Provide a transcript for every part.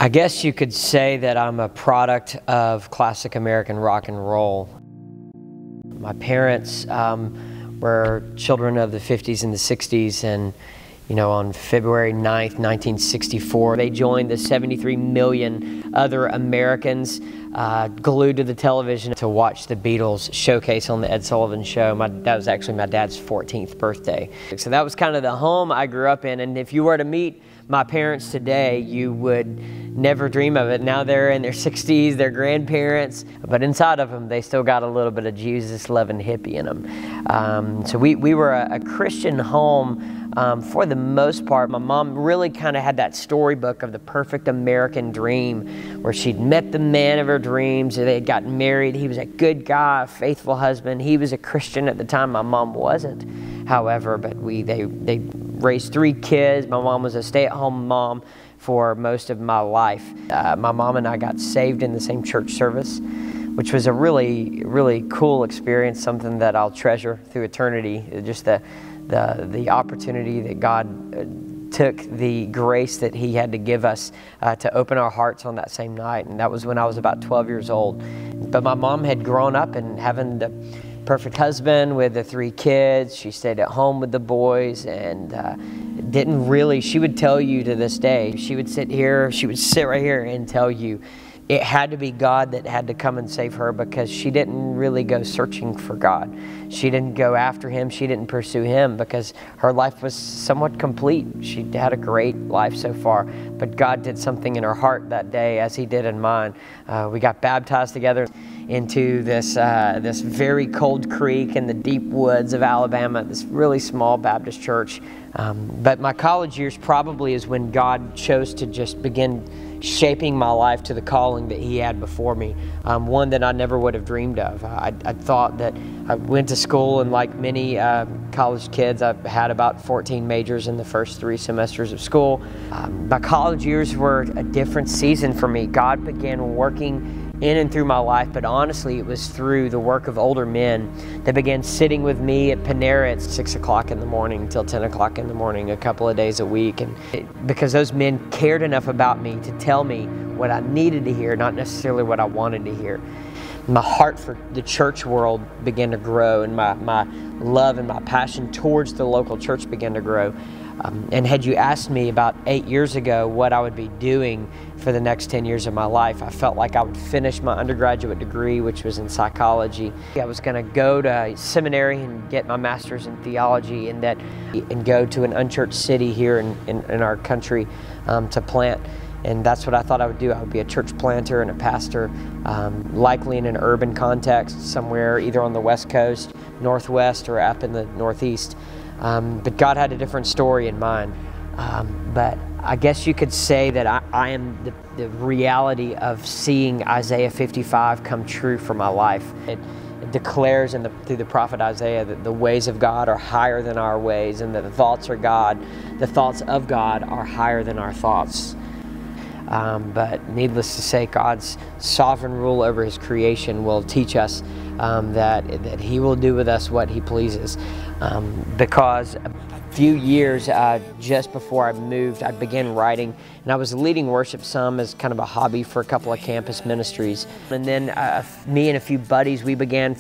I guess you could say that I'm a product of classic American rock and roll. My parents were children of the 50s and the 60s, and on February 9th, 1964, they joined the 73 million other Americans glued to the television to watch the Beatles showcase on the Ed Sullivan Show. That was actually my dad's 14th birthday. So that was kind of the home I grew up in, and if you were to meet my parents today, you would never dream of it. Now they're in their 60s, they're grandparents, but inside of them, they still got a little bit of Jesus-loving hippie in them. So we were a Christian home for the most part. My mom really kind of had that storybook of the perfect American dream where she'd met the man of her dreams, they had gotten married, he was a good guy, a faithful husband. He was a Christian at the time, my mom wasn't, however, but they raised 3 kids. My mom was a stay-at-home mom for most of my life. My mom and I got saved in the same church service, which was a really, really cool experience, something that I'll treasure through eternity. Just the opportunity that God took, the grace that He had to give us to open our hearts on that same night, and that was when I was about 12 years old. But my mom had grown up and having the perfect husband with the 3 kids. She stayed at home with the boys and didn't really, she would tell you to this day, she would sit right here and tell you it had to be God that had to come and save her, because she didn't really go searching for God. She didn't go after Him. She didn't pursue Him because her life was somewhat complete. She had a great life so far, but God did something in her heart that day as He did in mine. We got baptized together into this very cold creek in the deep woods of Alabama, this really small Baptist church. But my college years probably is when God chose to just begin shaping my life to the calling that He had before me, one that I never would have dreamed of. I thought that I went to school, and like many college kids, I had about 14 majors in the first 3 semesters of school. My college years were a different season for me. God began working in and through my life, but honestly it was through the work of older men that began sitting with me at Panera at 6 o'clock in the morning until 10 o'clock in the morning a couple of days a week, and because those men cared enough about me to tell me what I needed to hear, not necessarily what I wanted to hear. My heart for the church world began to grow, and my love and my passion towards the local church began to grow. And had you asked me about 8 years ago what I would be doing for the next 10 years of my life, I felt like I would finish my undergraduate degree, which was in psychology. I was going to go to seminary and get my master's in theology, and go to an unchurched city here in our country to plant. And that's what I thought I would do. I would be a church planter and a pastor, likely in an urban context, somewhere either on the West Coast, Northwest, or up in the Northeast. But God had a different story in mind. But I guess you could say that I am the reality of seeing Isaiah 55 come true for my life. It declares through the prophet Isaiah that the ways of God are higher than our ways, and that the thoughts of God are higher than our thoughts. But needless to say, God's sovereign rule over His creation will teach us that He will do with us what He pleases. Because a few years just before I moved, I began writing, and I was leading worship some as kind of a hobby for a couple of campus ministries. And then me and a few buddies, we began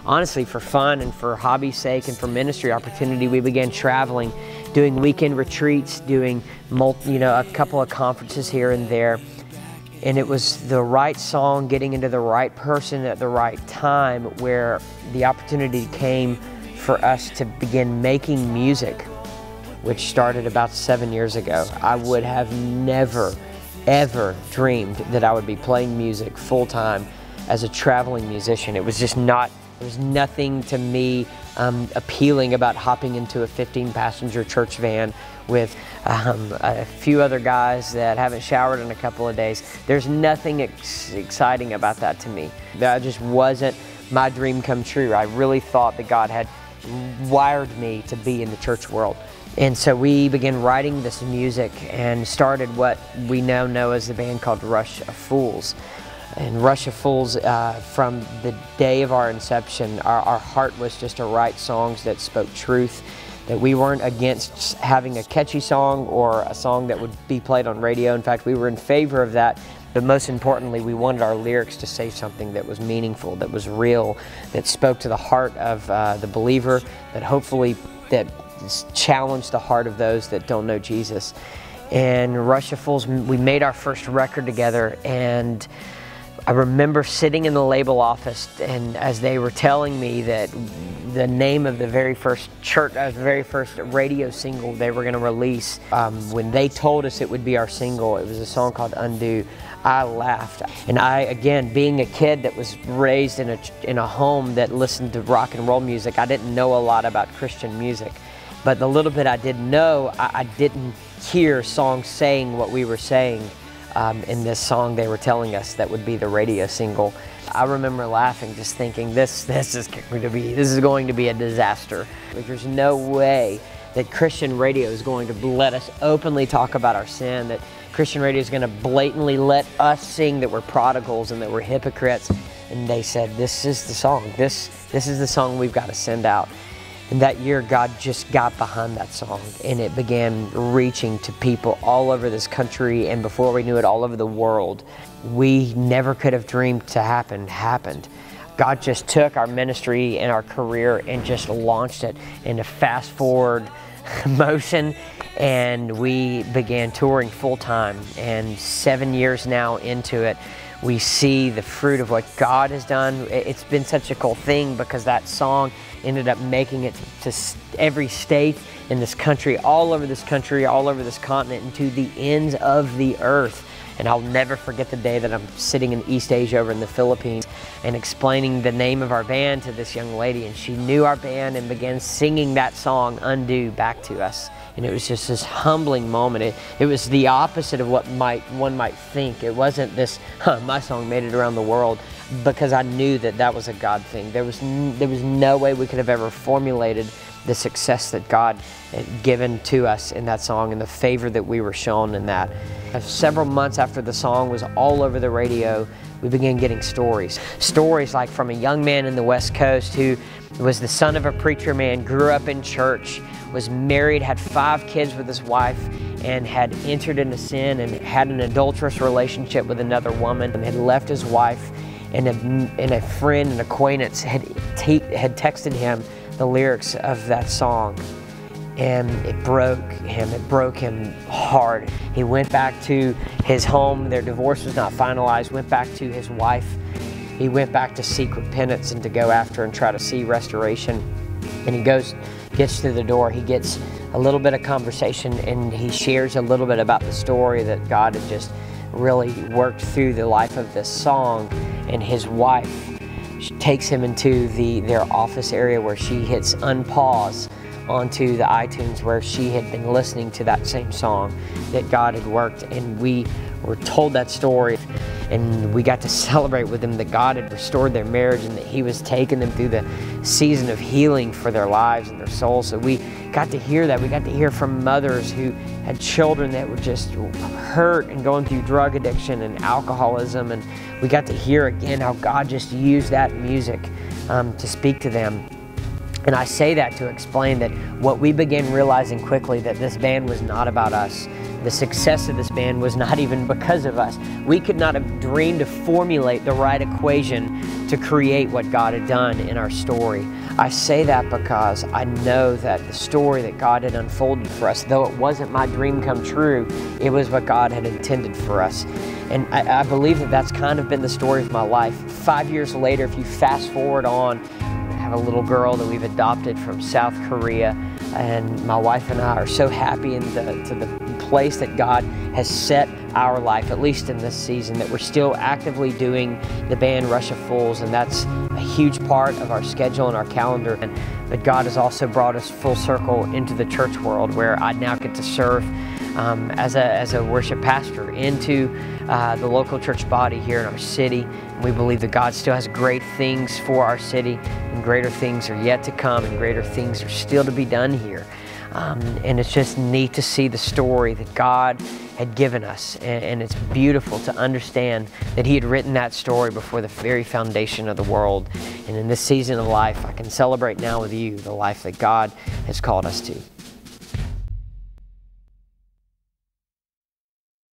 honestly for fun and for hobby's sake and for ministry opportunity, we began traveling, doing weekend retreats, doing a couple of conferences here and there. And it was the right song getting into the right person at the right time where the opportunity came for us to begin making music, which started about 7 years ago. I would have never, ever dreamed that I would be playing music full-time as a traveling musician. It was just not, there was nothing to me appealing about hopping into a 15-passenger church van with a few other guys that haven't showered in a couple of days. There's nothing exciting about that to me. That just wasn't my dream come true. I really thought that God had wired me to be in the church world. And so we began writing this music and started what we now know as the band called Rush of Fools. And Rush of Fools, from the day of our inception, our heart was just to write songs that spoke truth, that we weren't against having a catchy song or a song that would be played on radio. In fact, we were in favor of that. But most importantly, we wanted our lyrics to say something that was meaningful, that was real, that spoke to the heart of the believer, that hopefully that challenged the heart of those that don't know Jesus. And Rush of Fools, we made our first record together, and I remember sitting in the label office, and as they were telling me that the name of the very first radio single they were going to release, when they told us it would be our single, it was a song called Undo, I laughed. And I, again, being a kid that was raised in a home that listened to rock and roll music, I didn't know a lot about Christian music. But the little bit I did know, I didn't hear songs saying what we were saying in this song they were telling us that would be the radio single. I remember laughing, just thinking, this is going to be a disaster. There's no way that Christian radio is going to let us openly talk about our sin, that Christian radio is going to blatantly let us sing that we're prodigals and that we're hypocrites. And they said, this is the song. This is the song we've got to send out. And that year, God just got behind that song, and it began reaching to people all over this country, and before we knew it, all over the world. We never could have dreamed to happened. God just took our ministry and our career and just launched it in a fast-forward motion, and we began touring full-time. And 7 years now into it, we see the fruit of what God has done. It's been such a cool thing because that song ended up making it to every state in this country, all over this continent, and to the ends of the earth. And I'll never forget the day that I'm sitting in East Asia over in the Philippines and explaining the name of our band to this young lady, and she knew our band and began singing that song, Undo, back to us. And it was just this humbling moment. It was the opposite of what one might think. It wasn't this, my song made it around the world, because I knew that that was a God thing. There was no way we could have ever formulated the success that God had given to us in that song and the favor that we were shown in that. Several months after the song was all over the radio, we began getting stories. Stories like from a young man in the West Coast who was the son of a preacher man, grew up in church, was married, had 5 kids with his wife, and had entered into sin and had an adulterous relationship with another woman, and had left his wife, and a friend, an acquaintance had texted him the lyrics of that song, and it broke him hard. He went back to his home. Their divorce was not finalized. Went back to his wife. He went back to seek repentance and to go after and try to see restoration. And he gets through the door. He gets a little bit of conversation, and he shares a little bit about the story that God had just really worked through the life of this song. And his wife takes him into their office area where she hits unpause onto the iTunes, where she had been listening to that same song that God had worked. And we were told that story, and we got to celebrate with them that God had restored their marriage and that He was taking them through the season of healing for their lives and their souls. So we got to hear that. We got to hear from mothers who had children that were just hurt and going through drug addiction and alcoholism, and we got to hear again how God just used that music to speak to them. And I say that to explain that what we began realizing quickly, that this band was not about us. The success of this band was not even because of us. We could not have dreamed to formulate the right equation to create what God had done in our story. I say that because I know that the story that God had unfolded for us, though it wasn't my dream come true, it was what God had intended for us. And I believe that that's kind of been the story of my life. 5 years later, if you fast forward on, I have a little girl that we've adopted from South Korea, and my wife and I are so happy to the place that God has set our life, at least in this season, that we're still actively doing the band Rush of Fools, and that's a huge part of our schedule and our calendar. But God has also brought us full circle into the church world, where I now get to serve as a worship pastor into the local church body here in our city. We believe that God still has great things for our city, and greater things are yet to come, and greater things are still to be done here. And it's just neat to see the story that God had given us. And it's beautiful to understand that He had written that story before the very foundation of the world. And in this season of life, I can celebrate now with you the life that God has called us to.